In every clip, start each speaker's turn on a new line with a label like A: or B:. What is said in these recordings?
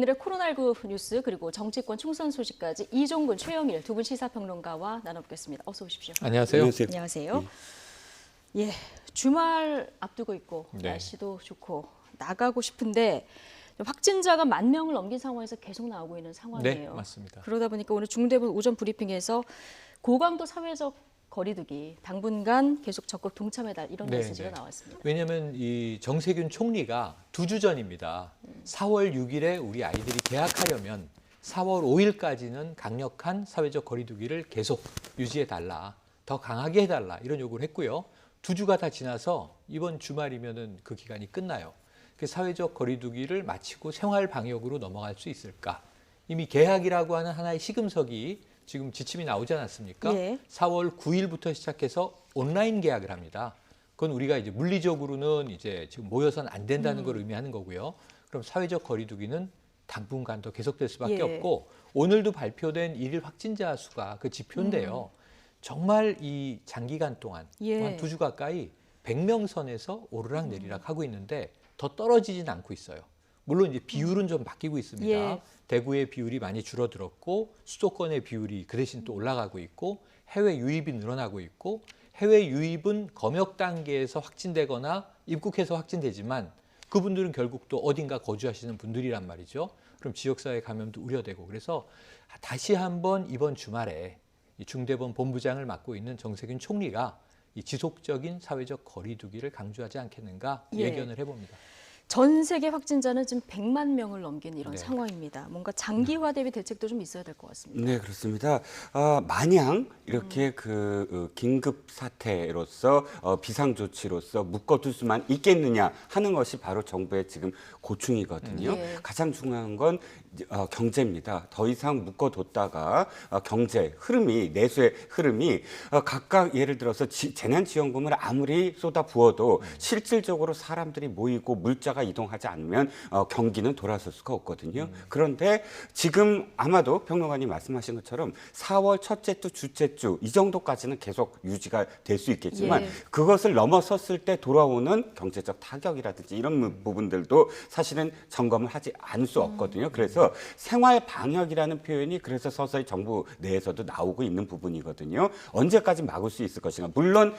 A: 오늘의 코로나19 뉴스 그리고 정치권 총선 소식까지 이종근, 최영일 두 분 시사평론가와 나눠보겠습니다. 어서 오십시오.
B: 안녕하세요.
A: 안녕하세요. 예, 주말 앞두고 있고
B: 네.
A: 날씨도 좋고 나가고 싶은데 확진자가 10,000명을 넘긴 상황에서 계속 나오고 있는 상황이에요.
B: 네, 맞습니다.
A: 그러다 보니까 오늘 중대본 오전 브리핑에서 고강도 사회적 거리두기 당분간 계속 적극 동참해달 이런
B: 네,
A: 메시지가
B: 네.
A: 나왔습니다.
B: 왜냐하면 이 정세균 총리가 2주 전입니다. 4월 6일에 우리 아이들이 개학하려면 4월 5일까지는 강력한 사회적 거리두기를 계속 유지해달라, 더 강하게 해달라 이런 요구를 했고요. 2주가 다 지나서 이번 주말이면은 그 기간이 끝나요. 그 사회적 거리두기를 마치고 생활 방역으로 넘어갈 수 있을까? 이미 개학이라고 하는 하나의 시금석이 지금 지침이 나오지 않았습니까?
A: 예.
B: 4월 9일부터 시작해서 온라인 개학을 합니다. 그건 우리가 이제 물리적으로는 이제 지금 모여서는 안 된다는 걸 의미하는 거고요. 그럼 사회적 거리두기는 당분간 더 계속될 수밖에
A: 예.
B: 없고 오늘도 발표된 일일 확진자 수가 그 지표인데요. 정말 이 장기간 동안
A: 예.
B: 한 2주 가까이 100명 선에서 오르락 내리락 하고 있는데 더 떨어지진 않고 있어요. 물론 이제 비율은 좀 바뀌고 있습니다.
A: 예.
B: 대구의 비율이 많이 줄어들었고 수도권의 비율이 그 대신 또 올라가고 있고 해외 유입이 늘어나고 있고 해외 유입은 검역 단계에서 확진되거나 입국해서 확진되지만 그분들은 결국 또 어딘가 거주하시는 분들이란 말이죠. 그럼 지역사회 감염도 우려되고 그래서 다시 한번 이번 주말에 이 중대본 본부장을 맡고 있는 정세균 총리가 이 지속적인 사회적 거리두기를 강조하지 않겠는가
A: 예.
B: 예견을 해봅니다.
A: 전 세계 확진자는 지금 100만 명을 넘긴 이런
B: 네.
A: 상황입니다. 뭔가 장기화 대비 대책도 좀 있어야 될 것 같습니다.
C: 네, 그렇습니다. 마냥 이렇게 긴급 사태로서 비상조치로서 묶어둘 수만 있겠느냐 하는 것이 바로 정부의 지금 고충이거든요.
A: 예.
C: 가장 중요한 건 경제입니다. 더 이상 묶어뒀다가 경제 흐름이 내수의 흐름이 각각 예를 들어서 재난지원금을 아무리 쏟아 부어도 실질적으로 사람들이 모이고 물자가 이동하지 않으면 경기는 돌아설 수가 없거든요. 그런데 지금 아마도 평론가님 말씀하신 것처럼 4월 첫째 주, 둘째 주 이 정도까지는 계속 유지가 될 수 있겠지만
A: 예.
C: 그것을 넘어섰을 때 돌아오는 경제적 타격이라든지 이런 부분들도 사실은 점검을 하지 않을 수 없거든요. 그래서 생활 방역이라는 표현이 그래서 서서히 정부 내에서도 나오고 있는 부분이거든요. 언제까지 막을 수 있을 것인가. 물론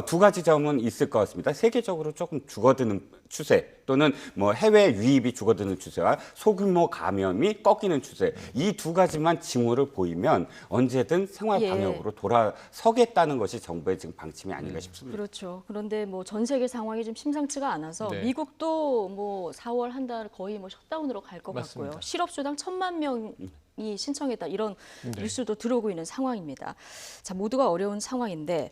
C: 두 가지 점은 있을 것 같습니다. 세계적으로 조금 죽어드는 추세 또는 뭐 해외 유입이 죽어드는 추세와 소규모 감염이 꺾이는 추세 이 두 가지만 징후를 보이면 언제든 생활
A: 예.
C: 방역으로 돌아서겠다는 것이 정부의 지금 방침이 아닌가 싶습니다.
A: 그렇죠. 그런데 뭐 전 세계 상황이 좀 심상치가 않아서
B: 네.
A: 미국도 뭐 4월 한 달 거의 뭐 셧다운으로 갈 것 같고요.
B: 맞습니다.
A: 실업수당 1,000만 명이 신청했다 이런
B: 네.
A: 뉴스도 들어오고 있는 상황입니다. 자, 모두가 어려운 상황인데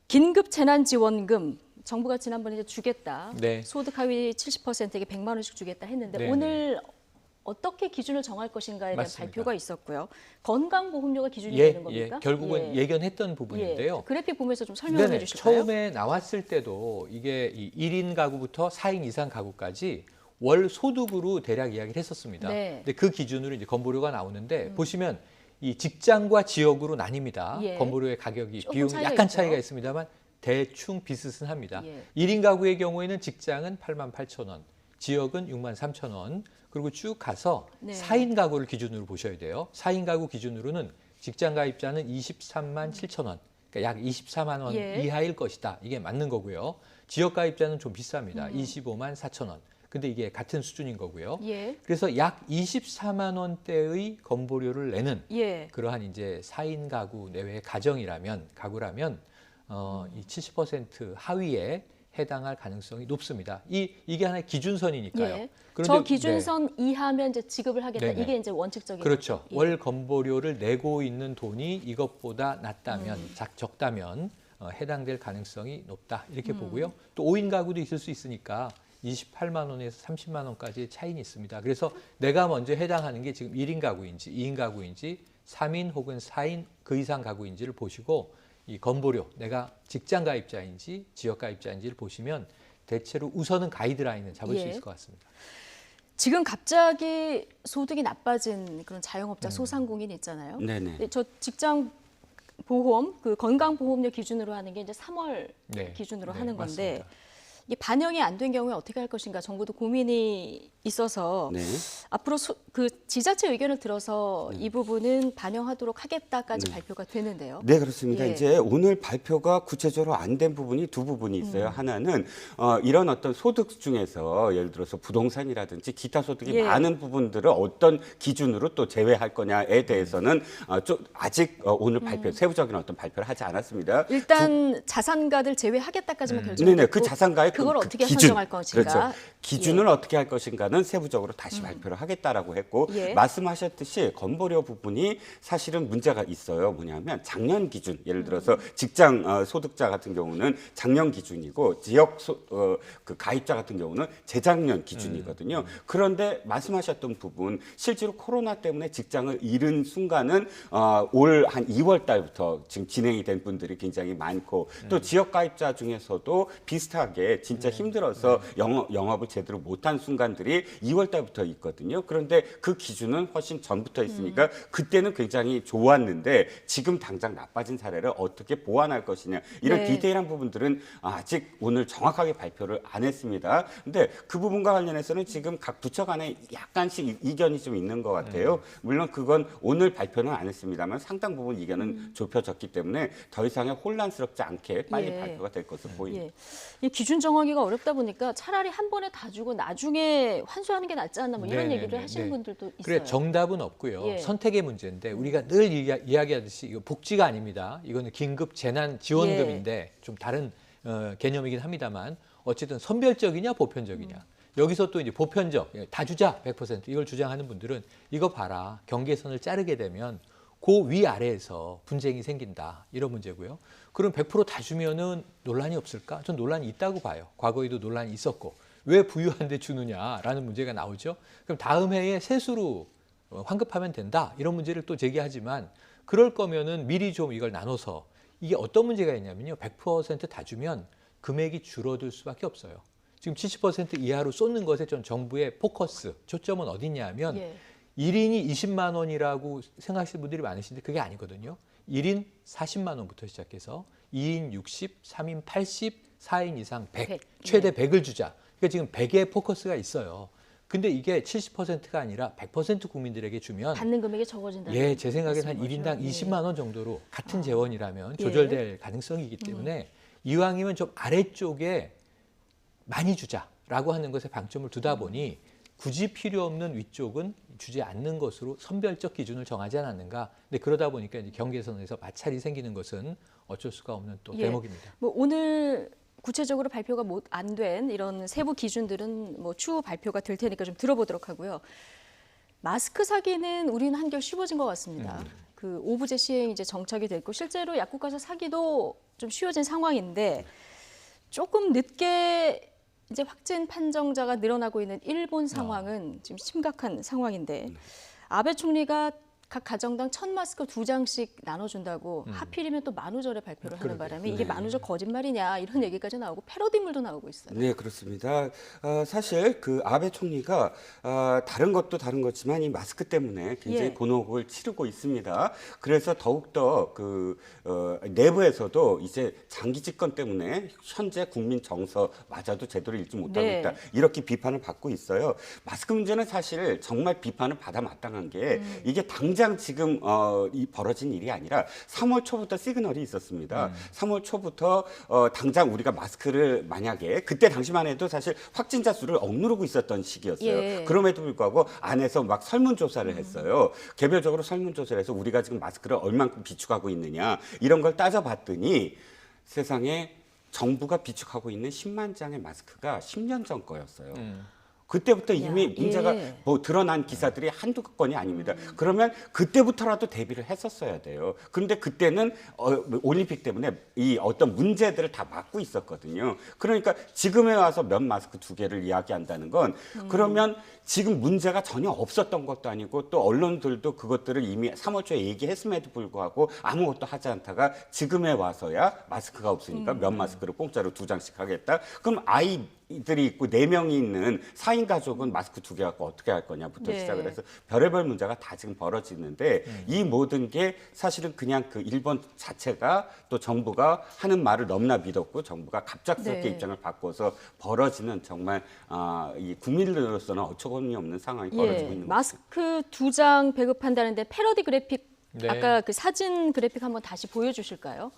A: 긴급 재난지원금 정부가 지난번에 이제 주겠다.
B: 네.
A: 소득 하위 70%에게 100만 원씩 주겠다 했는데
B: 네,
A: 오늘 어떻게 기준을 정할 것인가에 대한
B: 맞습니다.
A: 발표가 있었고요. 건강보험료가 기준이
B: 예,
A: 되는 겁니까?
B: 결국은 예견했던 부분인데요.
A: 예. 그래픽 보면서 좀 설명해
B: 네네,
A: 주실까요?
B: 처음에 나왔을 때도 이게 이 1인 가구부터 4인 이상 가구까지 월 소득으로 대략 이야기를 했었습니다.
A: 네.
B: 근데 그 기준으로 이제 건보료가 나오는데 보시면 이 직장과 지역으로 나뉩니다.
A: 예.
B: 건보료의 가격이
A: 조금
B: 비용이
A: 차이가
B: 약간
A: 있죠.
B: 차이가 있습니다만 대충 비슷합니다.
A: 예.
B: 1인 가구의 경우에는 직장은 88,000원, 지역은 63,000원, 그리고 쭉 가서
A: 네.
B: 4인 가구를 기준으로 보셔야 돼요. 4인 가구 기준으로는 직장 가입자는 23만 7천원, 그러니까 약 24만 원
A: 예.
B: 이하일 것이다. 이게 맞는 거고요. 지역 가입자는 좀 비쌉니다. 25만 4천원. 근데 이게 같은 수준인 거고요.
A: 예.
B: 그래서 약 24만 원대의 건보료를 내는
A: 예.
B: 그러한 이제 4인 가구 내외의 가정이라면 가구라면 이 70% 하위에 해당할 가능성이 높습니다. 이게 하나의 기준선이니까요.
A: 예.
B: 그런데
A: 저 기준선 이하면 이제 지급을 하겠다.
B: 네네.
A: 이게 이제 원칙적인
B: 그렇죠.
A: 거죠. 예.
B: 월 건보료를 내고 있는 돈이 이것보다 낮다면, 적다면 해당될 가능성이 높다. 이렇게 보고요. 또 5인 가구도 있을 수 있으니까 28만 원에서 30만 원까지 차이는 있습니다. 그래서 내가 먼저 해당하는 게 지금 1인 가구인지 2인 가구인지 3인 혹은 4인 그 이상 가구인지를 보시고 이 건보료, 내가 직장 가입자인지 지역 가입자인지를 보시면 대체로 우선은 가이드라인을 잡을 수
A: 예.
B: 있을 것 같습니다.
A: 지금 갑자기 소득이 나빠진 그런 자영업자 소상공인 있잖아요.
C: 네네.
A: 근데 저 직장 보험, 그 건강보험료 기준으로 하는 게 이제 3월
B: 네.
A: 기준으로
B: 네,
A: 하는 건데
B: 맞습니다.
A: 이게 반영이 안 된 경우에 어떻게 할 것인가 정부도 고민이 있어서
C: 네.
A: 앞으로 그 지자체 의견을 들어서 이 부분은 반영하도록 하겠다까지 발표가 되는데요.
C: 네, 그렇습니다.
A: 예.
C: 이제 오늘 발표가 구체적으로 안 된 부분이 두 부분이 있어요. 하나는 이런 어떤 소득 중에서 예를 들어서 부동산이라든지 기타 소득이
A: 예.
C: 많은 부분들을 어떤 기준으로 또 제외할 거냐에 대해서는 좀 아직 오늘 발표 세부적인 어떤 발표를 하지 않았습니다.
A: 일단 자산가들 제외하겠다까지만 결정했고
C: 네네, 그 자산가의
A: 그걸
C: 그
A: 어떻게
C: 기준.
A: 산정할 것인가.
C: 그렇죠. 기준을 어떻게 할 것인가는 세부적으로 다시 발표를 하겠다라고 했고
A: 예.
C: 말씀하셨듯이 건보료 부분이 사실은 문제가 있어요. 뭐냐면 작년 기준, 예를 들어서 직장 소득자 같은 경우는 작년 기준이고 지역 그 가입자 같은 경우는 재작년 기준이거든요. 그런데 말씀하셨던 부분 실제로 코로나 때문에 직장을 잃은 순간은 올 한 2월 달부터 지금 진행이 된 분들이 굉장히 많고 또 지역 가입자 중에서도 비슷하게 진짜 힘들어서 영업을 제대로 못한 순간들이 2월 달부터 있거든요. 그런데 그 기준은 훨씬 전부터 있으니까 그때는 굉장히 좋았는데 지금 당장 나빠진 사례를 어떻게 보완할 것이냐 이런
A: 네.
C: 디테일한 부분들은 아직 오늘 정확하게 발표를 안 했습니다. 근데 그 부분과 관련해서는 지금 각 부처 간에 약간씩 이견이 좀 있는 것 같아요. 물론 그건 오늘 발표는 안 했습니다만 상당 부분 이견은 좁혀졌기 때문에 더 이상의 혼란스럽지 않게 빨리
A: 예.
C: 발표가 될 것으로 보입니다.
A: 예. 이 기준 정하기가 어렵다 보니까 차라리 한 번에 다 주고 나중에 환수하는 게 낫지 않나 뭐 이런
B: 네네네,
A: 얘기를 하시는
B: 네.
A: 분들도 있어요.
B: 그래 정답은 없고요.
A: 예.
B: 선택의 문제인데 우리가 늘 이야기하듯이 이거 복지가 아닙니다. 이거는 긴급 재난 지원금인데 좀 다른 개념이긴 합니다만 어쨌든 선별적이냐 보편적이냐. 여기서 또 이제 보편적 다 주자 100% 이걸 주장하는 분들은 이거 봐라 경계선을 자르게 되면 그 위아래에서 분쟁이 생긴다 이런 문제고요. 그럼 100%다 주면은 논란이 없을까? 전 논란이 있다고 봐요. 과거에도 논란이 있었고 왜 부유한데 주느냐라는 문제가 나오죠. 그럼 다음 해에 세수로 환급하면 된다 이런 문제를 또 제기하지만 그럴 거면은 미리 좀 이걸 나눠서 이게 어떤 문제가 있냐면요. 100%다 주면 금액이 줄어들 수밖에 없어요. 지금 70% 이하로 쏟는 것에 전 정부의 포커스, 초점은 어디냐면
A: 예.
B: 1인이 20만 원이라고 생각하시는 분들이 많으신데 그게 아니거든요. 1인 40만 원부터 시작해서 2인 60, 3인 80, 4인 이상 100,
A: 100.
B: 최대 100을 주자. 그러니까 지금 100의 포커스가 있어요. 근데 이게 70%가 아니라 100% 국민들에게 주면
A: 받는 금액이 적어진다.
B: 예, 제 생각에는 한
A: 말씀인
B: 1인당
A: 거죠. 예.
B: 20만 원 정도로 같은 재원이라면
A: 예.
B: 조절될 가능성이 있기 때문에 이왕이면 좀 아래쪽에 많이 주자라고 하는 것에 방점을 두다 보니 굳이 필요 없는 위쪽은 주지 않는 것으로 선별적 기준을 정하지 않았는가. 근데 그러다 보니까 이제 경계선에서 마찰이 생기는 것은 어쩔 수가 없는 또
A: 예.
B: 대목입니다.
A: 뭐 오늘 구체적으로 발표가 안 된 이런 세부 기준들은 뭐 추후 발표가 될 테니까 좀 들어보도록 하고요. 마스크 사기는 우리는 한결 쉬워진 것 같습니다. 그 오부제 시행 이제 정착이 됐고 실제로 약국 가서 사기도 좀 쉬워진 상황인데 조금 늦게 이제 확진 판정자가 늘어나고 있는 일본 상황은 지금 심각한 상황인데 아베 총리가 각 가정당 1,000마스크 2장씩 나눠준다고 하필이면 또 만우절에 발표를 하는 바람에 이게 만우절 거짓말이냐 이런 얘기까지 나오고 패러디물도 나오고 있어요.
C: 네, 그렇습니다. 사실 그 아베 총리가 다른 것도 다른 거지만 이 마스크 때문에 굉장히
A: 예.
C: 곤혹을 치르고 있습니다. 그래서 더욱더 그 내부에서도 이제 장기 집권 때문에 현재 국민 정서마저도 제대로 읽지 못하고
A: 네.
C: 있다. 이렇게 비판을 받고 있어요. 마스크 문제는 사실 정말 비판을 받아 마땅한 게 이게 당장 지금 이 벌어진 일이 아니라 3월 초부터 시그널이 있었습니다. 3월 초부터 당장 우리가 마스크를 만약에 그때 당시만 해도 사실 확진자 수를 억누르고 있었던 시기였어요.
A: 예.
C: 그럼에도 불구하고 안에서 막 설문조사를 했어요. 개별적으로 설문조사를 해서 우리가 지금 마스크를 얼만큼 비축하고 있느냐 이런 걸 따져봤더니 세상에 정부가 비축하고 있는 10만 장의 마스크가 10년 전 거였어요. 그때부터 이미 문제가
A: 예.
C: 뭐 드러난 기사들이 한두 건이 아닙니다. 그러면 그때부터라도 대비를 했었어야 돼요. 그런데 그때는 올림픽 때문에 이 어떤 문제들을 다 막고 있었거든요. 그러니까 지금에 와서 면 마스크 2개를 이야기한다는 건 그러면 지금 문제가 전혀 없었던 것도 아니고 또 언론들도 그것들을 이미 3월 초에 얘기했음에도 불구하고 아무것도 하지 않다가 지금에 와서야 마스크가 없으니까 면 마스크를 공짜로 2장씩 하겠다. 그럼 이들이 있고 4명이 있는 4인 가족은 마스크 2개 갖고 어떻게 할 거냐부터
A: 네.
C: 시작을 해서 별의별 문제가 다 지금 벌어지는데 이 모든 게 사실은 그냥 그 일본 자체가 또 정부가 하는 말을 너무나 믿었고 정부가 갑작스럽게
A: 네.
C: 입장을 바꿔서 벌어지는 정말 이 국민들로서는 어처구니 없는 상황이 벌어지고 있는 거죠.
A: 마스크 2장 배급한다는데 패러디 그래픽
B: 네.
A: 아까 그 사진 그래픽 한번 다시 보여주실까요?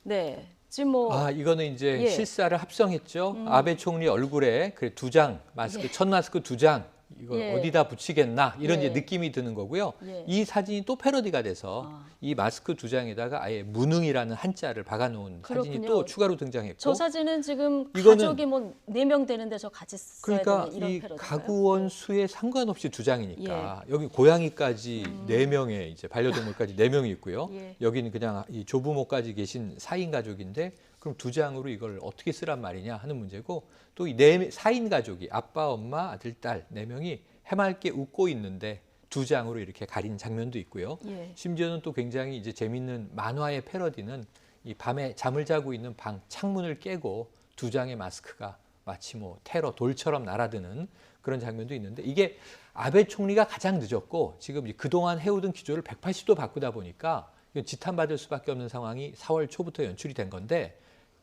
A: 네, 지금 뭐
B: 이거는 이제
A: 예.
B: 실사를 합성했죠. 아베 총리 얼굴에 그 2장 마스크, 첫 마스크 2장 이거
A: 예.
B: 어디다 붙이겠나 이런
A: 예.
B: 이제 느낌이 드는 거고요.
A: 예.
B: 이 사진이 또 패러디가 돼서 이 마스크 2장에다가 아예 무능이라는 한자를 박아놓은 사진이
A: 그렇군요.
B: 또 추가로 등장했고.
A: 저 사진은 지금
B: 이거는-
A: 가족이 뭐 4명 되는데 저 같이 써야
B: 그러니까
A: 되는 이런
B: 이
A: 패러디인가요?
B: 가구원 수에 상관없이 2장이니까 여기 고양이까지 4명의 이제 반려동물까지 4명이 있고요.
A: 예.
B: 여기는 그냥 이 조부모까지 계신 4인 가족인데 그럼 2장으로 이걸 어떻게 쓰란 말이냐 하는 문제고 또 이 4인 가족이 아빠, 엄마, 아들, 딸 4명이 해맑게 웃고 있는데 2장으로 이렇게 가린 장면도 있고요.
A: 예.
B: 심지어는 또 굉장히 이제 재밌는 만화의 패러디는 이 밤에 잠을 자고 있는 방 창문을 깨고 2장의 마스크가 마치 뭐 테러 돌처럼 날아드는 그런 장면도 있는데 이게 아베 총리가 가장 늦었고 지금 그동안 해오던 기조를 180도 바꾸다 보니까 이건 지탄받을 수밖에 없는 상황이 4월 초부터 연출이 된 건데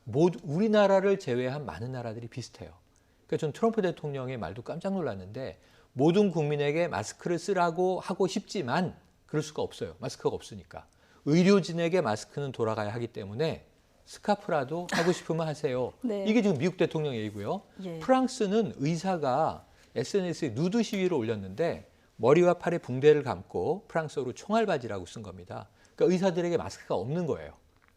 B: 모두 우리나라를 제외한 많은 나라들이 비슷해요. 그러니까 전 트럼프 대통령의 말도 깜짝 놀랐는데 모든 국민에게 마스크를 쓰라고 하고 싶지만 그럴 수가 없어요. 마스크가 없으니까. 의료진에게 마스크는 돌아가야 하기 때문에 스카프라도 하고 싶으면 하세요.
A: 네.
B: 이게 지금 미국 대통령 얘기고요.
A: 예.
B: 프랑스는 의사가 SNS에 누드 시위를 올렸는데 머리와 팔에 붕대를 감고 프랑스어로 총알바지라고 쓴 겁니다. 그러니까 의사들에게 마스크가 없는 거예요.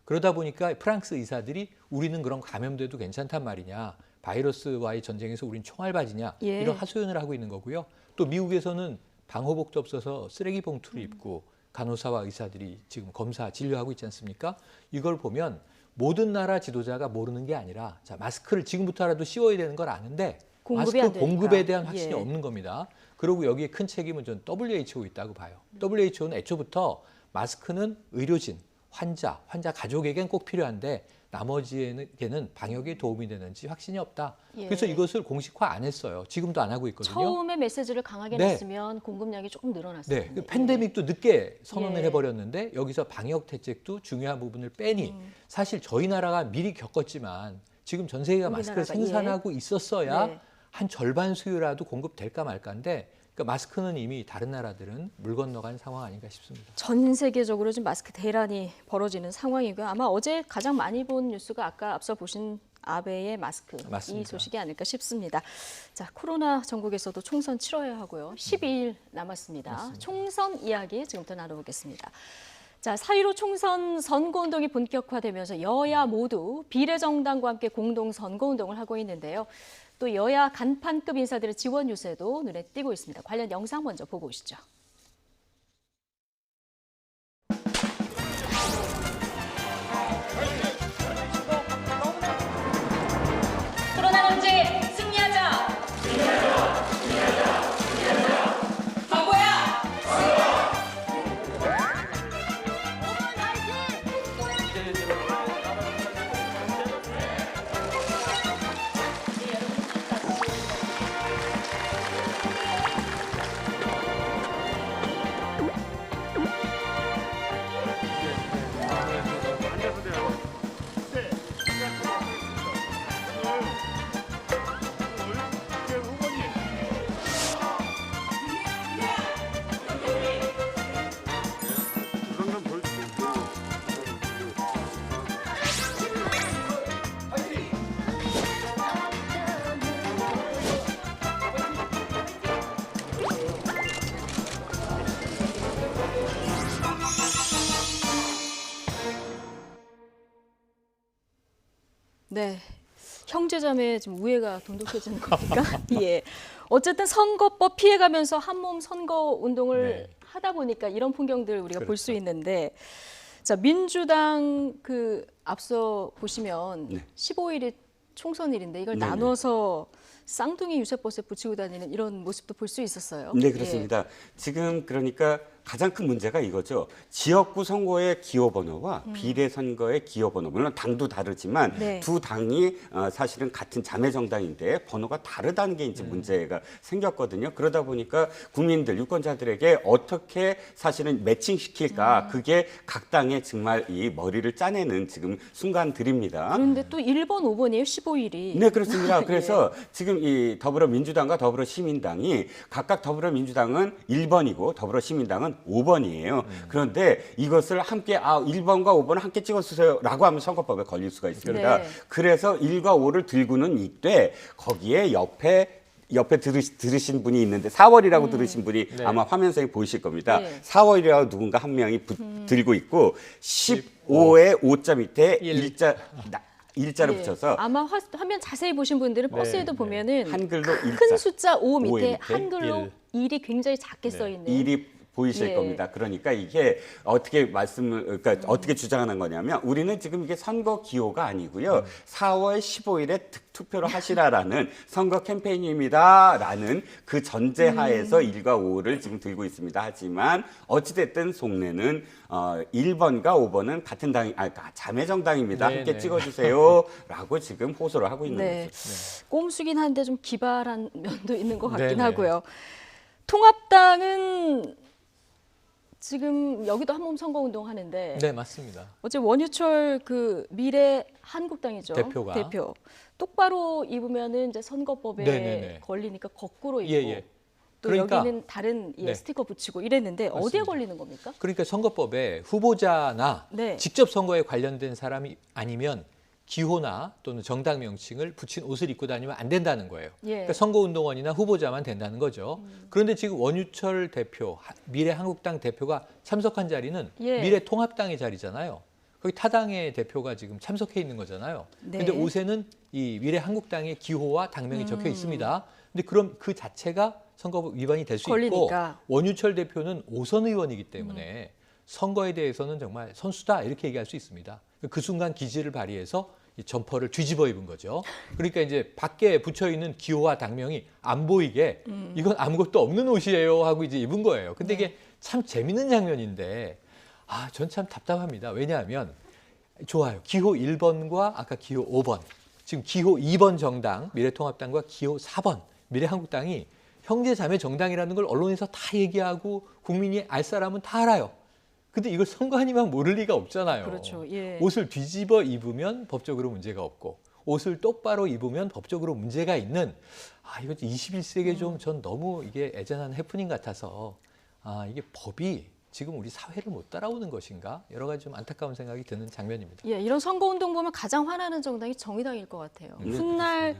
B: 그러다 보니까 프랑스 의사들이 우리는 그런 감염돼도 괜찮단 말이냐. 바이러스와의 전쟁에서 우린 총알바지냐.
A: 예.
B: 이런 하소연을 하고 있는 거고요. 또 미국에서는 방호복도 없어서 쓰레기 봉투를 입고 간호사와 의사들이 지금 검사, 진료하고 있지 않습니까? 이걸 보면 모든 나라 지도자가 모르는 게 아니라 자, 마스크를 지금부터라도 씌워야 되는 걸 아는데
A: 공급이 안
B: 마스크
A: 되니까.
B: 공급에 대한 확신이
A: 예.
B: 없는 겁니다. 그리고 여기에 큰 책임은 전 WHO에 있다고 봐요. WHO는 애초부터 마스크는 의료진, 환자 가족에겐 꼭 필요한데 나머지에게는 방역에 도움이 되는지 확신이 없다.
A: 예.
B: 그래서 이것을 공식화 안 했어요. 지금도 안 하고 있거든요.
A: 처음에 메시지를 강하게
B: 네.
A: 냈으면 공급량이 조금 늘어났어요.
B: 네, 그 팬데믹도 늦게 선언을
A: 예.
B: 해버렸는데 여기서 방역 대책도 중요한 부분을 빼니 사실 저희 나라가 미리 겪었지만 지금 전 세계가 마스크를
A: 우리나라가,
B: 생산하고 있었어야
A: 네.
B: 한 절반 수요라도 공급될까 말까인데 그러니까 마스크는 이미 다른 나라들은 물 건너간 상황 아닌가 싶습니다.
A: 전 세계적으로 지금 마스크 대란이 벌어지는 상황이고요. 아마 어제 가장 많이 본 뉴스가 아까 앞서 보신 아베의 마스크
B: 맞습니다.
A: 이 소식이 아닐까 싶습니다. 자, 코로나 전국에서도 총선 치러야 하고요. 12일 남았습니다.
B: 맞습니다.
A: 총선 이야기 지금부터 나눠보겠습니다. 자, 4.15 총선 선거운동이 본격화되면서 여야 모두 비례정당과 함께 공동 선거운동을 하고 있는데요. 또 여야 간판급 인사들의 지원 유세도 눈에 띄고 있습니다. 관련 영상 먼저 보고 오시죠.
D: 코로나 문제 승리하자. 바보야.
A: 네. 형제자매 지금 우애가 돈독해지는 겁니까? 예. 어쨌든 선거법 피해가면서 한몸 선거 운동을
B: 네.
A: 하다 보니까 이런 풍경들 우리가 볼 수
B: 그렇죠.
A: 있는데 자, 민주당 그 앞서 보시면
C: 네.
A: 15일이 총선일인데 이걸
C: 네네.
A: 나눠서 쌍둥이 유세버스에 붙이고 다니는 이런 모습도 볼 수 있었어요.
C: 네, 그렇습니다. 지금 그러니까 가장 큰 문제가 이거죠. 지역구 선거의 기호 번호와 비례 선거의 기호 번호, 물론 당도 다르지만
A: 네.
C: 두 당이 사실은 같은 자매 정당인데 번호가 다르다는 게 이제 문제가 생겼거든요. 그러다 보니까 국민들, 유권자들에게 어떻게 사실은 매칭시킬까, 그게 각 당의 정말 이 머리를 짜내는 지금 순간들입니다.
A: 그런데 또 1번, 5번이에요. 15일이.
C: 네, 그렇습니다.
A: 예.
C: 그래서 지금 이 더불어민주당과 더불어시민당이 각각 더불어민주당은 1번이고 더불어시민당은 5번이에요. 그런데 이것을 함께 1번과 5번을 함께 찍어주세요라고 하면 선거법에 걸릴 수가 있습니다.
A: 네.
C: 그래서 1과 5를 들고는 있되 거기에 옆에 들으신 분이 있는데 4월이라고 들으신 분이
B: 네.
C: 아마 화면상에 보이실 겁니다.
A: 네.
C: 4월이라고 누군가 한 명이 들고 있고 15의 5자 밑에 일자를
A: 예.
C: 붙여서
A: 아마 화면 자세히 보신 분들은 버스에도
B: 네.
A: 보면은
C: 한글로
A: 큰
C: 일자.
A: 숫자 5 밑에
C: 밑에
A: 한글로 일이 굉장히 작게 써 있는.
C: 일이 보이실
A: 예.
C: 겁니다. 그러니까 이게 어떻게 그러니까 어떻게 주장하는 거냐면 우리는 지금 이게 선거 기호가 아니고요. 4월 15일에 투표를 하시라라는 선거 캠페인입니다라는 그 전제하에서 1과 5를 지금 들고 있습니다. 하지만 어찌됐든 속내는 1번과 5번은 같은 당, 자매 정당입니다.
B: 네,
C: 함께
B: 네.
C: 찍어주세요라고 지금 호소를 하고 있는
A: 네.
C: 거죠.
A: 꼼수긴 한데 좀 기발한 면도 있는 것 같긴
B: 네네.
A: 하고요. 통합당은 지금 여기도 한몸 선거운동 하는데
B: 네, 맞습니다.
A: 어제 원유철 그 미래 한국당이죠.
B: 대표가.
A: 대표. 똑바로 입으면은 이제 선거법에
B: 네네네.
A: 걸리니까 거꾸로 입고
B: 예, 예.
A: 또
B: 그러니까-
A: 여기는 다른
B: 네.
A: 스티커 붙이고 이랬는데 어디에
B: 맞습니다.
A: 걸리는 겁니까?
B: 그러니까 선거법에 후보자나
A: 네.
B: 직접 선거에 관련된 사람이 아니면 기호나 또는 정당 명칭을 붙인 옷을 입고 다니면 안 된다는 거예요.
A: 예.
B: 그러니까 선거운동원이나 후보자만 된다는 거죠. 그런데 지금 원유철 대표, 미래한국당 대표가 참석한 자리는
A: 예.
B: 미래통합당의 자리잖아요. 거기 타당의 대표가 지금 참석해 있는 거잖아요.
A: 네.
B: 그런데 옷에는 이 미래한국당의 기호와 당명이 적혀 있습니다. 근데 그럼 그 자체가 선거법 위반이 될 수 있고
A: 걸리니까.
B: 원유철 대표는 5선 의원이기 때문에 선거에 대해서는 정말 선수다 이렇게 얘기할 수 있습니다. 그 순간 기지를 발휘해서 이 점퍼를 뒤집어 입은 거죠. 그러니까 이제 밖에 붙여 있는 기호와 당명이 안 보이게 이건 아무것도 없는 옷이에요 하고 이제 입은 거예요. 근데 이게 참 재밌는 장면인데 전 참 답답합니다. 왜냐하면 좋아요. 기호 1번과 아까 기호 5번, 지금 기호 2번 정당 미래통합당과 기호 4번 미래한국당이 형제자매 정당이라는 걸 언론에서 다 얘기하고 국민이 알 사람은 다 알아요. 근데 이걸 선거 아니면 모를 리가 없잖아요.
A: 그렇죠. 예.
B: 옷을 뒤집어 입으면 법적으로 문제가 없고 옷을 똑바로 입으면 법적으로 문제가 있는 이거 21세기에 좀 전 너무 이게 애잔한 해프닝 같아서 이게 법이 지금 우리 사회를 못 따라오는 것인가 여러 가지 좀 안타까운 생각이 드는 장면입니다.
A: 예, 이런 선거운동 보면 가장 화나는 정당이 정의당일 것 같아요. 훗날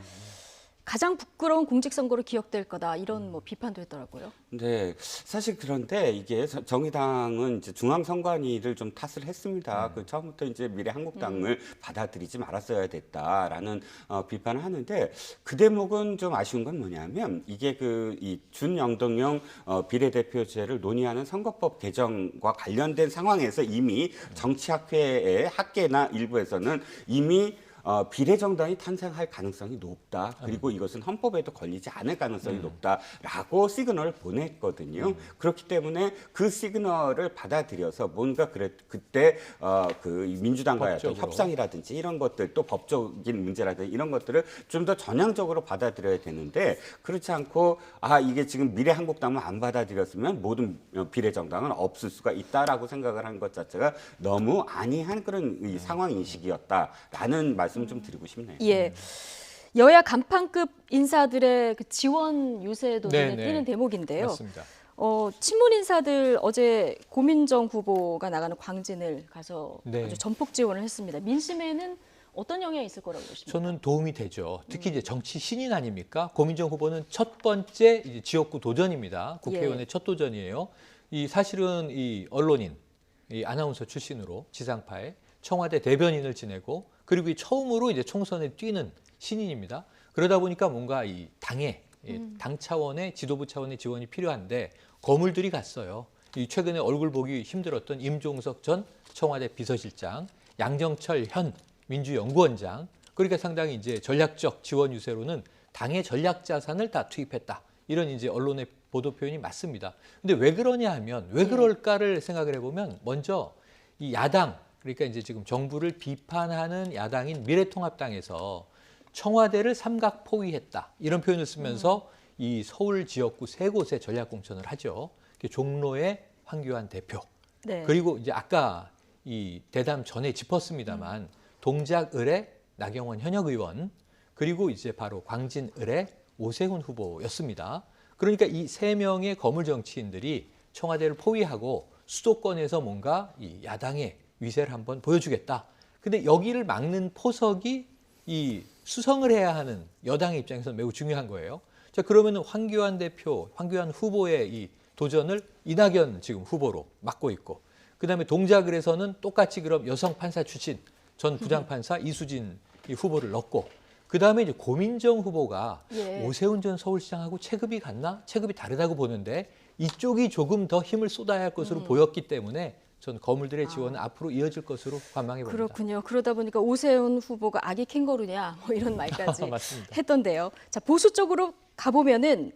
A: 가장 부끄러운 공직선거로 기억될 거다 이런 뭐 비판도 했더라고요.
C: 네, 사실 그런데 이게 정의당은 이제 중앙선관위를 좀 탓을 했습니다. 그 처음부터 이제 미래한국당을 받아들이지 말았어야 됐다라는 비판을 하는데 그 대목은 좀 아쉬운 건 뭐냐면 이게 이 준영동형 비례대표제를 논의하는 선거법 개정과 관련된 상황에서 이미 정치학회의 학계나 일부에서는 이미 비례정당이 탄생할 가능성이 높다. 그리고 이것은 헌법에도 걸리지 않을 가능성이 높다라고 시그널을 보냈거든요. 그렇기 때문에 그 시그널을 받아들여서 뭔가 그때 그 민주당과의 어떤
B: 법적으로.
C: 협상이라든지 이런 것들 또 법적인 문제라든지 이런 것들을 좀 더 전향적으로 받아들여야 되는데 그렇지 않고 이게 지금 미래한국당만 안 받아들였으면 모든 비례정당은 없을 수가 있다라고 생각을 한 것 자체가 너무 아니한 그런 이 상황 인식이었다라는 말씀을 좀 드리고 싶네요.
A: 예. 여야 간판급 인사들의 그 지원 유세도 눈에
B: 네네.
A: 띄는 대목인데요.
B: 맞습니다.
A: 친문 인사들 어제 고민정 후보가 나가는 광진을 가서
B: 네.
A: 아주 전폭 지원을 했습니다. 민심에는 어떤 영향이 있을 거라고 보십니까?
B: 저는 도움이 되죠. 특히 이제 정치 신인 아닙니까? 고민정 후보는 첫 번째 이제 지역구 도전입니다. 국회의원의 첫 도전이에요. 사실은 이 언론인, 이 아나운서 출신으로 지상파에 청와대 대변인을 지내고 그리고 처음으로 이제 총선에 뛰는 신인입니다. 그러다 보니까 뭔가 이 당 차원의 지도부 차원의 지원이 필요한데 거물들이 갔어요. 최근에 얼굴 보기 힘들었던 임종석 전 청와대 비서실장, 양정철 현 민주연구원장, 그러니까 상당히 이제 전략적 지원 유세로는 당의 전략 자산을 다 투입했다. 이런 이제 언론의 보도 표현이 맞습니다. 근데 왜 그러냐 하면 왜 그럴까를 생각을 해보면 먼저 이 야당 그러니까 이제 지금 정부를 비판하는 야당인 미래통합당에서 청와대를 삼각포위했다 이런 표현을 쓰면서 이 서울 지역구 세 곳에 전략공천을 하죠. 종로의 황교안 대표
A: 네.
B: 그리고 이제 아까 이 대담 전에 짚었습니다만 동작을의 나경원 현역 의원 그리고 이제 바로 광진을의 오세훈 후보였습니다. 그러니까 이 세 명의 거물 정치인들이 청와대를 포위하고 수도권에서 뭔가 이 야당의 위세를 한번 보여주겠다. 근데 여기를 막는 포석이 이 수성을 해야 하는 여당의 입장에서 매우 중요한 거예요. 자, 그러면은 황교안 대표, 황교안 후보의 이 도전을 이낙연 지금 후보로 맡고 있고, 그다음에 동작을에서는 똑같이 그럼 여성 판사 출신 전 부장판사 이수진 이 후보를 넣고, 그다음에 이제 고민정 후보가
A: 예.
B: 오세훈 전 서울시장하고 체급이 같나? 체급이 다르다고 보는데 이쪽이 조금 더 힘을 쏟아야 할 것으로 보였기 때문에 전 거물들의 지원은 앞으로 이어질 것으로 관망해 봅니다.
A: 그렇군요. 그러다 보니까 오세훈 후보가 아기 캥거루냐 뭐 이런 말까지
B: 맞습니다.
A: 했던데요. 자, 보수 쪽으로 가보면은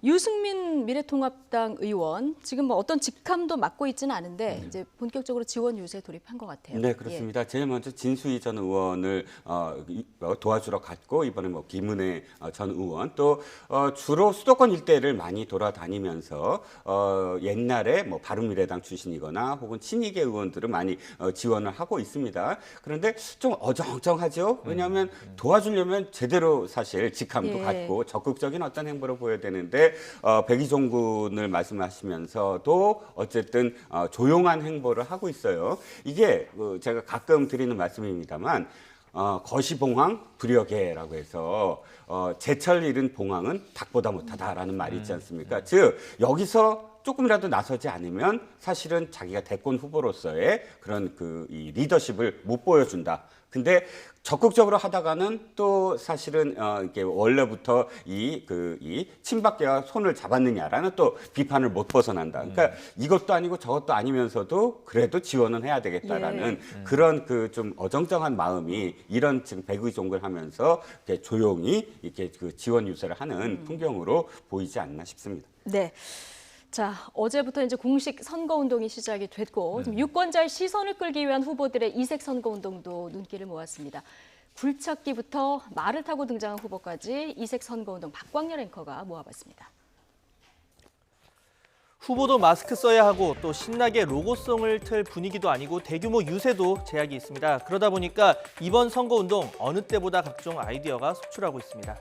A: 유승민 미래통합당 의원 지금 뭐 어떤 직함도 맡고 있지는 않은데 이제 본격적으로 지원 유세에 돌입한 것 같아요.
C: 네, 그렇습니다. 제일 먼저 진수희 전 의원을 도와주러 갔고, 이번에 뭐 김은혜 전 의원 또 주로 수도권 일대를 많이 돌아다니면서 옛날에 뭐 바른미래당 출신이거나 혹은 친이계 의원들을 많이 지원을 하고 있습니다. 그런데 좀 어정쩡하죠. 왜냐하면 도와주려면 제대로 사실 직함도
A: 예.
C: 갖고 적극적인 어떤 행보를 보여야 되는데 백의종 군을 말씀하시면서도 어쨌든 조용한 행보를 하고 있어요. 이게 제가 가끔 드리는 말씀입니다만 거시봉황 불여개라고 해서 제철 잃은 봉황은 닭보다 못하다라는 말이 있지 않습니까? 즉 여기서 조금이라도 나서지 않으면 사실은 자기가 대권 후보로서의 그런 이 리더십을 못 보여준다. 근데 적극적으로 하다가는 또 사실은 이게 원래부터 이 친박계가 손을 잡았느냐라는 또 비판을 못 벗어난다. 그러니까 이것도 아니고 저것도 아니면서도 그래도 지원은 해야 되겠다라는 그런 좀 어정쩡한 마음이 이런 지금 백의종을 하면서 이렇게 조용히 이렇게 지원 유세를 하는 풍경으로 보이지 않나 싶습니다.
A: 네. 자, 어제부터 이제 공식 선거운동이 시작이 됐고 지금 유권자의 시선을 끌기 위한 후보들의 이색 선거운동도 눈길을 모았습니다. 굴착기부터 말을 타고 등장한 후보까지 이색 선거운동 박광렬 앵커가 모아봤습니다.
E: 후보도 마스크 써야 하고 또 신나게 로고송을 틀 분위기도 아니고 대규모 유세도 제약이 있습니다. 그러다 보니까 이번 선거운동 어느 때보다 각종 아이디어가 속출하고 있습니다.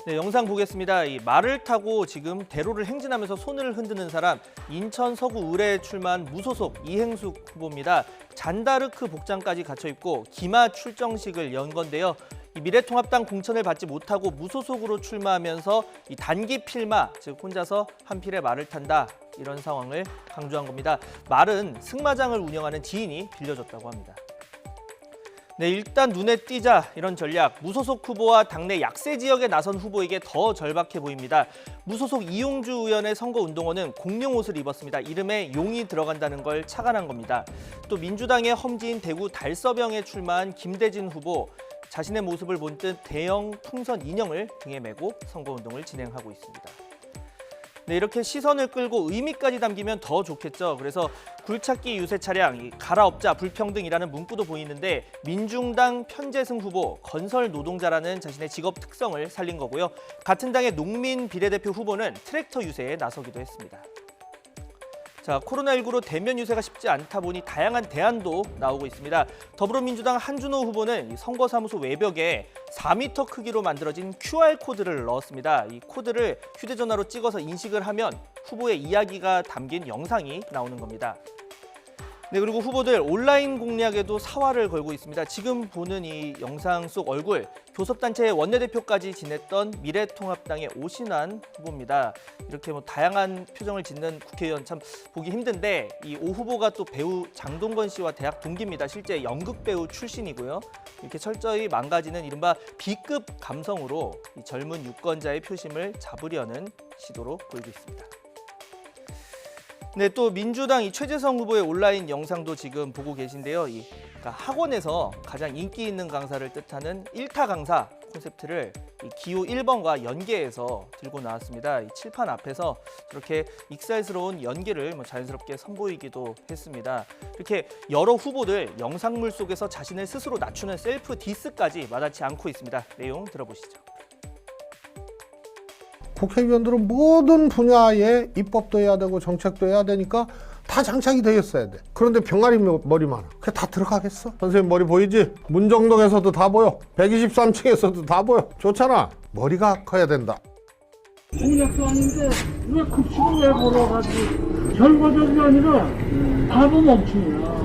E: 네, 영상 보겠습니다. 이 말을 타고 지금 대로를 행진하면서 손을 흔드는 사람, 인천 서구 을에 출마한 무소속 이행숙 후보입니다. 잔다르크 복장까지 갖춰 입고 기마 출정식을 연 건데요. 이 미래통합당 공천을 받지 못하고 무소속으로 출마하면서 이 단기 필마, 즉 혼자서 한 필의 말을 탄다 이런 상황을 강조한 겁니다. 말은 승마장을 운영하는 지인이 빌려줬다고 합니다. 네, 일단 눈에 띄자 이런 전략, 무소속 후보와 당내 약세 지역에 나선 후보에게 더 절박해 보입니다. 무소속 이용주 의원의 선거운동원은 공룡 옷을 입었습니다. 이름에 용이 들어간다는 걸 착안한 겁니다. 또 민주당의 험지인 대구 달서병에 출마한 김대진 후보, 자신의 모습을 본 듯 대형 풍선 인형을 등에 메고 선거운동을 진행하고 있습니다. 네, 이렇게 시선을 끌고 의미까지 담기면 더 좋겠죠. 그래서 굴착기 유세 차량, 갈아엎자 불평등이라는 문구도 보이는데 민중당 편재승 후보, 건설 노동자라는 자신의 직업 특성을 살린 거고요. 같은 당의 농민 비례대표 후보는 트랙터 유세에 나서기도 했습니다. 자, 코로나19로 대면 유세가 쉽지 않다 보니 다양한 대안도 나오고 있습니다. 더불어민주당 한준호 후보는 선거사무소 외벽에 4m 크기로 만들어진 QR코드를 넣었습니다. 이 코드를 휴대전화로 찍어서 인식을 하면 후보의 이야기가 담긴 영상이 나오는 겁니다. 네, 그리고 후보들 온라인 공략에도 사활을 걸고 있습니다. 지금 보는 이 영상 속 얼굴, 교섭단체의 원내대표까지 지냈던 미래통합당의 오신환 후보입니다. 이렇게 뭐 다양한 표정을 짓는 국회의원 참 보기 힘든데 이 오 후보가 또 배우 장동건 씨와 대학 동기입니다. 실제 연극 배우 출신이고요. 이렇게 철저히 망가지는 이른바 B급 감성으로 이 젊은 유권자의 표심을 잡으려는 시도로 보이고 있습니다. 네, 또 민주당 이 최재성 후보의 온라인 영상도 지금 보고 계신데요. 그러니까 학원에서 가장 인기 있는 강사를 뜻하는 1타 강사 콘셉트를 이 기호 1번과 연계해서 들고 나왔습니다. 이 칠판 앞에서 저렇게 익살스러운 연계를 자연스럽게 선보이기도 했습니다. 이렇게 여러 후보들 영상물 속에서 자신을 스스로 낮추는 셀프 디스까지 마다치 않고 있습니다. 내용 들어보시죠.
F: 국회의원들은 모든 분야에 입법도 해야 되고 정책도 해야 되니까 다 장착이 되어 있어야 돼. 그런데 병아리 머리만 그게 다 들어가겠어? 선생님 머리 보이지? 문정동에서도 다 보여. 123층에서도 다 보여. 좋잖아. 머리가 커야 된다.
G: 공약도 아닌데 왜 급식을 왜 걸어가지고 결과적이 아니라 바보 멈춤이야.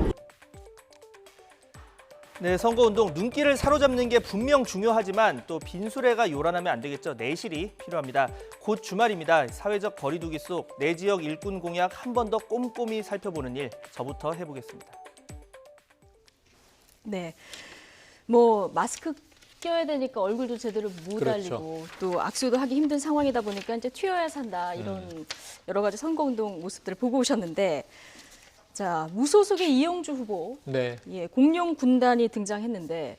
E: 네, 선거운동 눈길을 사로잡는 게 분명 중요하지만 또 빈수레가 요란하면 안 되겠죠. 내실이 필요합니다. 곧 주말입니다. 사회적 거리두기 속 내 지역 일꾼 공약 한 번 더 꼼꼼히 살펴보는 일 저부터 해보겠습니다.
A: 네. 뭐 마스크 껴야 되니까 얼굴도 제대로 못
B: 그렇죠.
A: 알리고 또 악수도 하기 힘든 상황이다 보니까 이제 튀어야 산다 이런 여러 가지 선거운동 모습들을 보고 오셨는데 자 무소속의 이영주 후보
B: 네.
A: 예, 공룡 군단이 등장했는데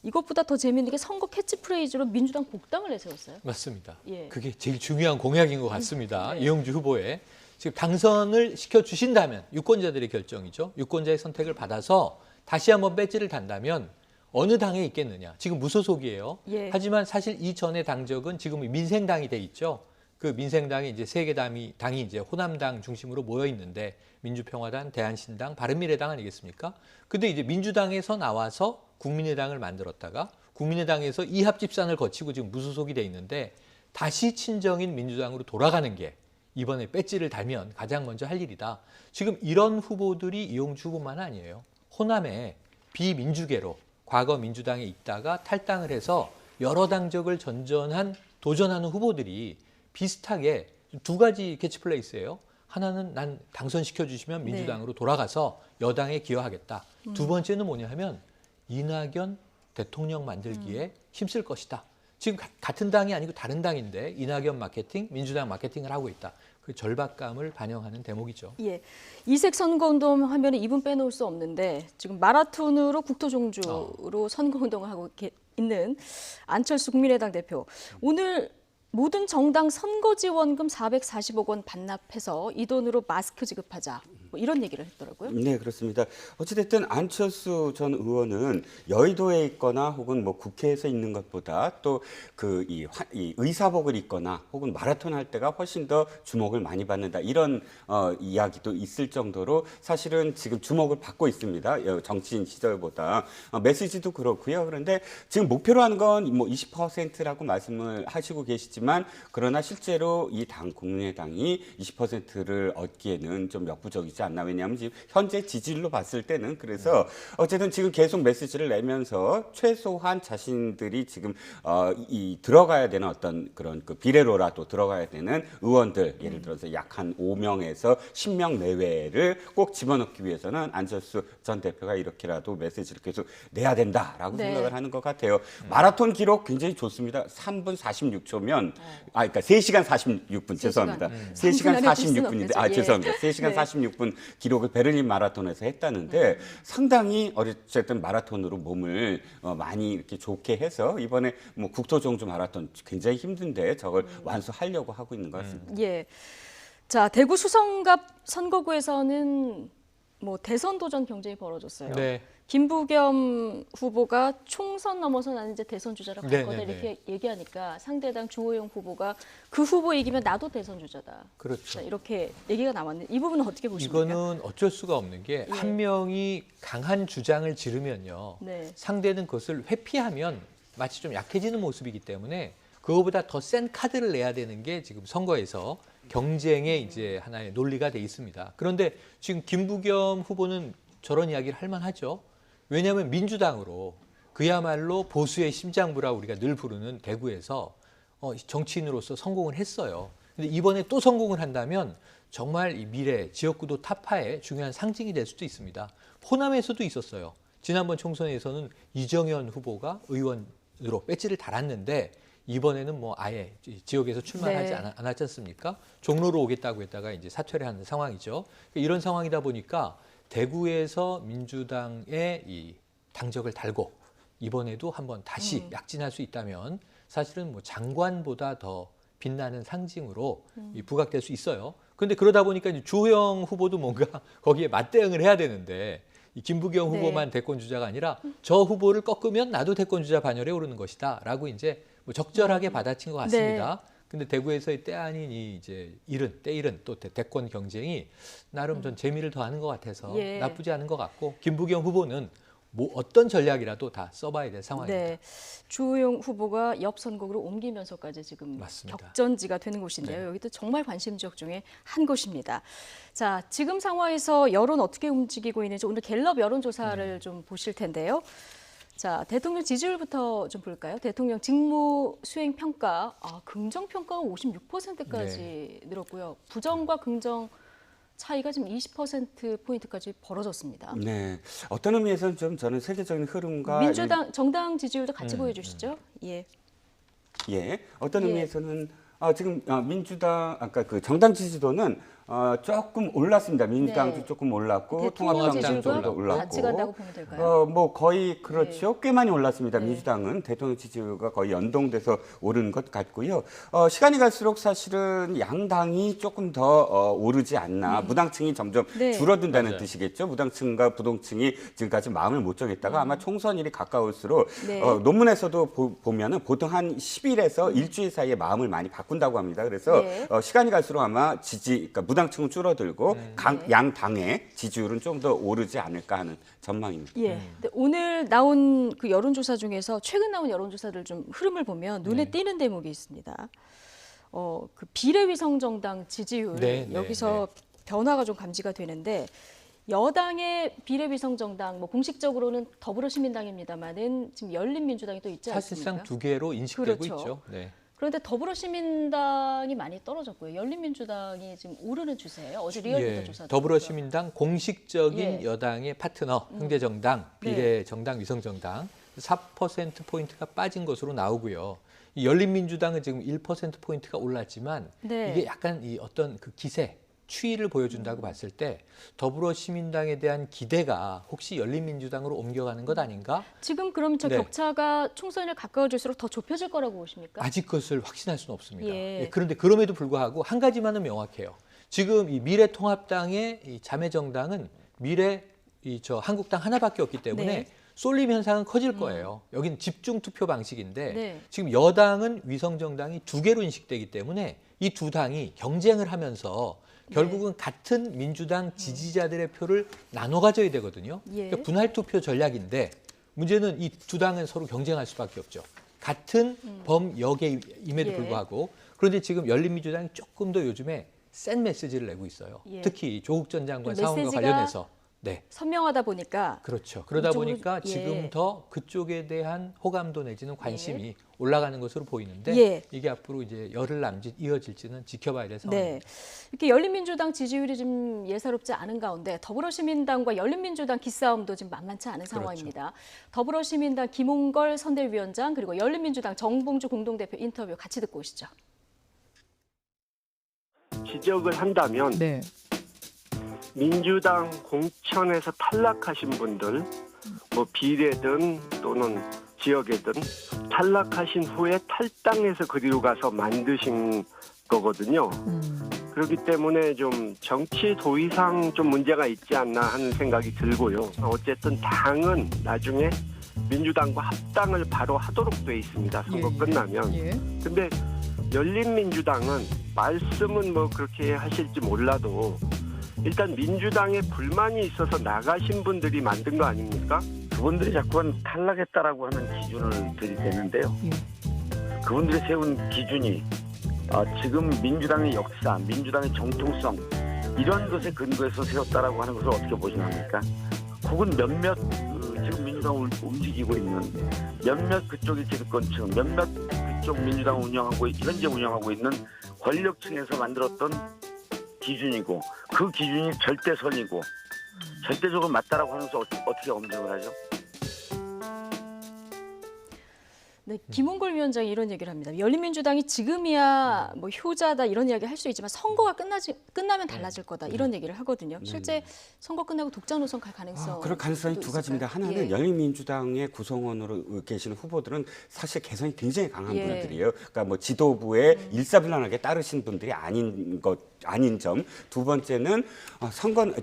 A: 이것보다 더 재미있는 게 선거 캐치프레이즈로 민주당 복당을 내세웠어요.
B: 맞습니다.
A: 예.
B: 그게 제일 중요한 공약인 것 같습니다.
A: 네.
B: 이영주 후보의 지금 당선을 시켜주신다면 유권자들의 결정이죠. 유권자의 선택을 받아서 다시 한번 배지를 단다면 어느 당에 있겠느냐. 지금 무소속이에요.
A: 예.
B: 하지만 사실 이전의 당적은 지금 민생당이 돼 있죠. 그 민생당이 이제 세 개 당이 이제 호남당 중심으로 모여 있는데 민주평화당, 대한신당, 바른미래당 아니겠습니까? 근데 이제 민주당에서 나와서 국민의당을 만들었다가 국민의당에서 이합집산을 거치고 지금 무소속이 돼 있는데 다시 친정인 민주당으로 돌아가는 게 이번에 배지를 달면 가장 먼저 할 일이다. 지금 이런 후보들이 이용주 후보만 아니에요. 호남에 비민주계로 과거 민주당에 있다가 탈당을 해서 여러 당적을 도전하는 후보들이 비슷하게 두 가지 캐치플레이스예요. 하나는 난 당선시켜 주시면 민주당으로 돌아가서 여당에 기여하겠다. 두 번째는 뭐냐 하면 이낙연 대통령 만들기에 힘쓸 것이다. 지금 같은 당이 아니고 다른 당인데 이낙연 마케팅, 민주당 마케팅을 하고 있다. 그 절박감을 반영하는 대목이죠.
A: 예, 이색 선거운동 하면 이분 빼놓을 수 없는데 지금 마라톤으로 국토종주로 선거운동을 하고 있는 안철수 국민의당 대표. 오늘 모든 정당 선거지원금 440억 원 반납해서 이 돈으로 마스크 지급하자. 뭐 이런 얘기를 했더라고요.
C: 네, 그렇습니다. 어찌됐든 안철수 전 의원은 여의도에 있거나 혹은 뭐 국회에서 있는 것보다 또 그 이 의사복을 입거나 혹은 마라톤 할 때가 훨씬 더 주목을 많이 받는다. 이런 이야기도 있을 정도로 사실은 지금 주목을 받고 있습니다. 정치인 시절보다. 메시지도 그렇고요. 그런데 지금 목표로 하는 건 뭐 20%라고 말씀을 하시고 계시지만 그러나 실제로 이 당 국민의당이 20%를 얻기에는 좀 역부족이지 않나. 왜냐하면 지금 현재 지지율로 봤을 때는 그래서 어쨌든 지금 계속 메시지를 내면서 최소한 자신들이 지금 들어가야 되는 어떤 그런 그 비례로라도 들어가야 되는 의원들 예를 들어서 약 한 5명에서 10명 내외를 꼭 집어넣기 위해서는 안철수 전 대표가 이렇게라도 메시지를 계속 내야 된다라고
A: 네.
C: 생각을 하는 것 같아요. 마라톤 기록 굉장히 좋습니다. 3분 46초면 그러니까 3시간 46분 죄송합니다. 3시간 46분인데 죄송합니다. 3시간
A: 네.
C: 46분 기록을 베를린 마라톤에서 했다는데 상당히 어쨌든 마라톤으로 몸을 많이 이렇게 좋게 해서 이번에 뭐 국토종주 마라톤 굉장히 힘든데 저걸 완수하려고 하고 있는 것 같습니다.
A: 예. 자, 대구 수성갑 선거구에서는 뭐 대선 도전 경쟁이 벌어졌어요.
B: 네.
A: 김부겸 후보가 총선 넘어서 나는 이제 대선 주자로 갈
B: 네,
A: 거다
B: 네,
A: 이렇게 얘기하니까 상대당 주호영 후보가 그 후보 이기면 나도 대선 주자다.
B: 그렇죠.
A: 자, 이렇게 얘기가 나왔는데 이 부분은 어떻게 보십니까?
B: 이거는 어쩔 수가 없는 게 한 명이 강한 주장을 지르면요.
A: 네.
B: 상대는 그것을 회피하면 마치 좀 약해지는 모습이기 때문에 그거보다 더 센 카드를 내야 되는 게 지금 선거에서 경쟁의 이제 하나의 논리가 돼 있습니다. 그런데 지금 김부겸 후보는 저런 이야기를 할 만하죠. 왜냐하면 민주당으로 그야말로 보수의 심장부라 우리가 늘 부르는 대구에서 정치인으로서 성공을 했어요. 근데 이번에 또 성공을 한다면 정말 이 미래 지역구도 타파의 중요한 상징이 될 수도 있습니다. 호남에서도 있었어요. 지난번 총선에서는 이정현 후보가 의원으로 배지를 달았는데 이번에는 뭐 아예 지역에서 출마하지
A: 네.
B: 않았지 않습니까? 종로로 오겠다고 했다가 이제 사퇴를 하는 상황이죠. 이런 상황이다 보니까 대구에서 민주당의 이 당적을 달고 이번에도 한번 다시 약진할 수 있다면 사실은 뭐 장관보다 더 빛나는 상징으로 이 부각될 수 있어요. 그런데 그러다 보니까 이제 주호영 후보도 뭔가 거기에 맞대응을 해야 되는데 이 김부겸
A: 네.
B: 후보만 대권 주자가 아니라 저 후보를 꺾으면 나도 대권 주자 반열에 오르는 것이다라고 이제 뭐 적절하게 받아친 것 같습니다. 근데 대구에서의 때 아닌 이 이제 때 잃은 또 대권 경쟁이 나름 좀 재미를 더하는 것 같아서
A: 예.
B: 나쁘지 않은 것 같고 김부겸 후보는 뭐 어떤 전략이라도 다 써봐야 될 상황입니다.
A: 네, 주호영 후보가 옆 선곡으로 옮기면서까지 지금
B: 맞습니다.
A: 격전지가 되는 곳인데요.
B: 네.
A: 여기도 정말 관심 지역 중에 한 곳입니다. 자, 지금 상황에서 여론 어떻게 움직이고 있는지 오늘 갤럽 여론조사를 좀 보실 텐데요. 자, 대통령 지지율부터 좀 볼까요? 대통령 직무 수행 평가, 긍정 평가가 56%까지 늘었고요. 부정과 긍정 차이가 지금 20%포인트까지 벌어졌습니다.
C: 네, 어떤 의미에서는 좀 저는 세계적인 흐름과
A: 민주당 정당 지지율도 같이 보여주시죠. 예.
C: 예, 어떤
A: 예.
C: 의미에서는 지금 민주당 아까 그 정당 지지도는 조금 올랐습니다. 민주당도
A: 네.
C: 조금 올랐고
A: 대통령
C: 통합당도
A: 지지율과
C: 좀 올랐고
A: 같이 간다고 보면 될까요?
C: 뭐 거의 그렇죠. 꽤 많이 올랐습니다.
A: 네.
C: 민주당은 대통령 지지율과 거의 연동돼서 오르는 것 같고요. 시간이 갈수록 사실은 양당이 조금 더 오르지 않나. 무당층이 점점
A: 네.
C: 줄어든다는
B: 맞아요.
C: 뜻이겠죠. 무당층과 부동층이 지금까지 마음을 못 정했다가 아마 총선일이 가까울수록
A: 네.
C: 논문에서도 보면은 보통 한 10일에서 일주일 사이에 마음을 많이 바꾼다고 합니다. 그래서
A: 네.
C: 시간이 갈수록 아마 그러니까 무당층은 줄어들고 양당의 지지율은 좀 더 오르지 않을까 하는 전망입니다.
A: 예. 근데 오늘 나온 그 여론조사 중에서 최근 나온 여론조사들 좀 흐름을 보면 눈에 띄는 대목이 있습니다. 그 비례위성 정당 지지율
B: 네,
A: 여기서 변화가 좀 감지가 되는데 여당의 비례위성 정당 뭐 공식적으로는 더불어시민당입니다만은 지금 열린민주당이 또 있지 않습니까?
B: 사실상 두 개로 인식되고
A: 그렇죠.
B: 있죠. 네.
A: 그런데 더불어시민당이 많이 떨어졌고요. 열린민주당이 지금 오르는 추세예요. 어제 리얼미터 조사.
B: 더불어시민당 공식적인
A: 예.
B: 여당의 파트너, 형제정당,
A: 네.
B: 비례정당, 위성정당 4%포인트가 빠진 것으로 나오고요. 이 열린민주당은 지금 1%포인트가 올랐지만
A: 네.
B: 이게 약간 이 어떤 그 기세, 추이를 보여준다고 봤을 때 더불어시민당에 대한 기대가 혹시 열린민주당으로 옮겨가는 것 아닌가?
A: 지금 그럼 저
B: 네.
A: 격차가 총선을 가까워질수록 더 좁혀질 거라고 보십니까?
B: 아직 그것을 확신할 수는 없습니다.
A: 예.
B: 예, 그런데 그럼에도 불구하고 한 가지만은 명확해요. 지금 이 미래통합당의 이 자매정당은 한국당 하나밖에 없기 때문에
A: 네.
B: 쏠림 현상은 커질 거예요. 여기는 집중 투표 방식인데
A: 네.
B: 지금 여당은 위성정당이 두 개로 인식되기 때문에 이 두 당이 경쟁을 하면서 결국은 같은 민주당 지지자들의 표를 나눠 가져야 되거든요.
A: 예.
B: 그러니까 분할 투표 전략인데 문제는 이 두 당은 서로 경쟁할 수밖에 없죠. 같은 범여계임에도
A: 예.
B: 불구하고 그런데 지금 열린민주당이 조금 더 요즘에 센 메시지를 내고 있어요.
A: 예.
B: 특히 조국 전 장관
A: 좀
B: 상황과
A: 메시지가
B: 관련해서. 네.
A: 선명하다 보니까
B: 그렇죠. 그러다
A: 이쪽으로,
B: 보니까
A: 예.
B: 지금 더 그쪽에 대한 호감도 내지는 관심이 올라가는 것으로 보이는데
A: 예.
B: 이게 앞으로 이제 열흘 남짓 이어질지는 지켜봐야 될 상황입니다.
A: 네. 이렇게 열린민주당 지지율이 좀 예사롭지 않은 가운데 더불어시민당과 열린민주당 기싸움도 지금 만만치 않은 상황입니다. 더불어시민당 김홍걸 선대위원장 그리고 열린민주당 정봉주 공동대표 인터뷰 같이 듣고 오시죠.
H: 지적을 한다면
I: 네.
H: 민주당 공천에서 탈락하신 분들 뭐 비례든 또는 지역에든 탈락하신 후에 탈당해서 그리로 가서 만드신 거거든요. 그렇기 때문에 좀 정치 도의상 좀 문제가 있지 않나 하는 생각이 들고요. 어쨌든 당은 나중에 민주당과 합당을 바로 하도록 돼 있습니다. 선거 끝나면.
I: 예.
H: 근데 열린민주당은 말씀은 뭐 그렇게 하실지 몰라도 일단 민주당에 불만이 있어서 나가신 분들이 만든 거 아닙니까?
J: 그분들이 자꾸만 탈락했다라고 하는 기준을 들이대는데요. 그분들이 세운 기준이 지금 민주당의 역사, 민주당의 정통성 이런 것에 근거해서 세웠다라고 하는 것을 어떻게 보시나합니까? 혹은 몇몇 지금 민주당을 움직이고 있는 몇몇 그쪽의 기득권층, 몇몇 그쪽 민주당을 현재 운영하고 있는 권력층에서 만들었던 기준이고 그 기준이 절대선이고 절대적으로 맞다라고 하면서 어떻게 검증을 하죠?
A: 네, 김홍걸 위원장이 이런 얘기를 합니다. 열린민주당이 지금이야 뭐 효자다 이런 이야기 할 수 있지만 선거가 끝나면 달라질 거다 이런 얘기를 하거든요. 실제 선거 끝나고 독자 노선 갈 가능성.
C: 그럴 가능성이 두 가지입니다. 하나는 열린민주당의 구성원으로 계시는 후보들은 사실 개성이 굉장히 강한 분들이에요. 그러니까 뭐 지도부에 일사불란하게 따르신 분들이 아닌 점. 두 번째는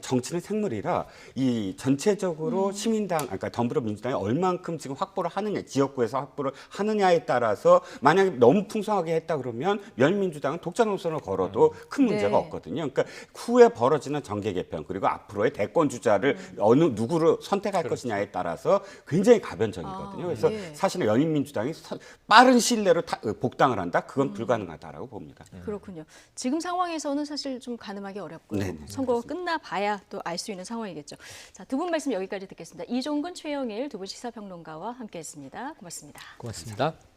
C: 정치는 생물이라 이 전체적으로 시민당, 그러니까 더불어민주당이 얼만큼 지금 확보를 하느냐, 지역구에서 확보를 하느냐에 따라서 만약에 너무 풍성하게 했다 그러면 열민주당은 독자 노선을 걸어도 큰 문제가 없거든요. 그러니까 후에 벌어지는 정계 개편 그리고 앞으로의 대권 주자를 누구를 선택할 것이냐에 따라서 굉장히 가변적이거든요. 그래서 사실은 열린민주당이 빠른 시일 내로 복당을 한다? 그건 불가능하다라고 봅니다.
A: 그렇군요. 지금 상황에서는 사실 좀 가늠하기 어렵고요.
C: 네네,
A: 선거가 끝나봐야 또 알 수 있는 상황이겠죠. 자, 두 분 말씀 여기까지 듣겠습니다. 이종근, 최영일 두 분 시사평론가와 함께했습니다. 고맙습니다.
B: 고맙습니다.